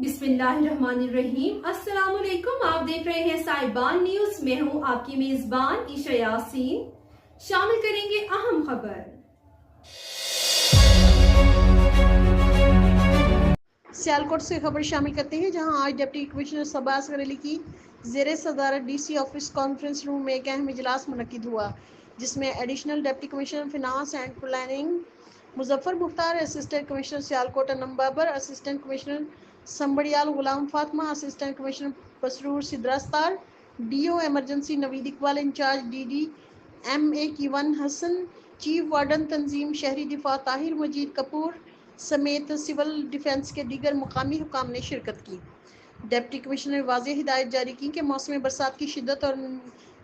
बिस्मिल्लाहिर्रहमानिर्रहीम। अस्सलाम वालेकुम। आप देख रहे हैं साहिबान न्यूज। मैं हूं आपकी मेजबान ईशा यासीन। शामिल करेंगे अहम खबर। सियालकोट से खबर शामिल करते हैं, जहां आज डिप्टी कमिश्नर शहबाज अली की ज़ेर सदारत डीसी ऑफिस कॉन्फ्रेंस रूम में एक अहम इजलास मुनक्किद हुआ, जिसमें additional deputy commissioner finance and planning Muzaffar Mukhtar, assistant commissioner Sialkot Anam Babar, assistant commissioner Sambrial Ghulam Fatima, assistant commissioner Pasrur Sidra Sattar, DO emergency Naveed Iqbal, incharge DD MA कीवन हसन, चीफ वार्डन तंजीम शहरी दिफा ताहिर मजीद कपूर समेत सिविल डिफेंस के दीगर मुकामी हुकाम ने शिरकत की। डिप्टी कमिश्नर ने वाज़ेह हिदायत जारी की कि मौसम बरसात की शिद्दत और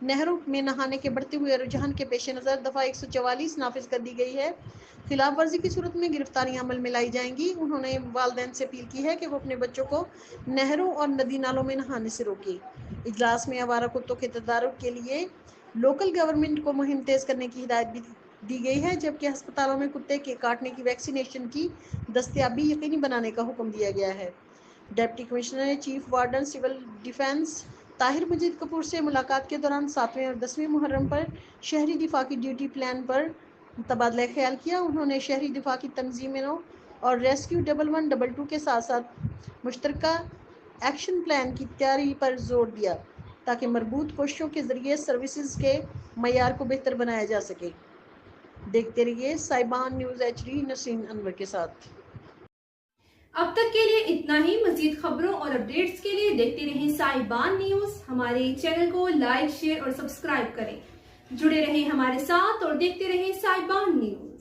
नहरों में नहाने के बढ़ते हुए रुझान के पेश नज़र दफ़ा 144 नाफिज कर दी गई है। खिलाफ वर्जी की सूरत में गिरफ्तारियां अमल में लाई जाएंगी। उन्होंने वालिदैन से अपील की है कि वो अपने बच्चों को नहरों और नदी नालों में नहाने से रोकें। इजलास में आवारा कुत्तों के तदारुक के लिए लोकल गवर्नमेंट को मुहिम तेज करने की हिदायत भी दी गई है, जबकि अस्पतालों में कुत्ते के काटने की वैक्सीनेशन की दस्तयाबी यकीनी बनाने का हुक्म दिया गया है। डिप्टी कमिश्नर ने chief warden civil defence Tahir Majeed Kapoor से मुलाकात के दौरान 7वें और 10वें मुहर्रम पर शहरी दिफा की ड्यूटी प्लान पर तबादला ख्याल किया। उन्होंने शहरी दिफा की तंजीमों और रेस्क्यू 1112 के साथ साथ मुश्तरका एक्शन प्लान की तैयारी पर जोर दिया, ताकि मरबूत कोशिशों के जरिए सर्विसेज के मयार को बेहतर बनाया जा सके। देखते रहिए साहिबान न्यूज़ HD नसीन अनवर के साथ। अब तक के लिए इतना ही। मजीद खबरों और अपडेट्स के लिए देखते रहें साहिबान न्यूज। हमारे चैनल को लाइक, शेयर और सब्सक्राइब करें। जुड़े रहें हमारे साथ और देखते रहें साहिबान न्यूज।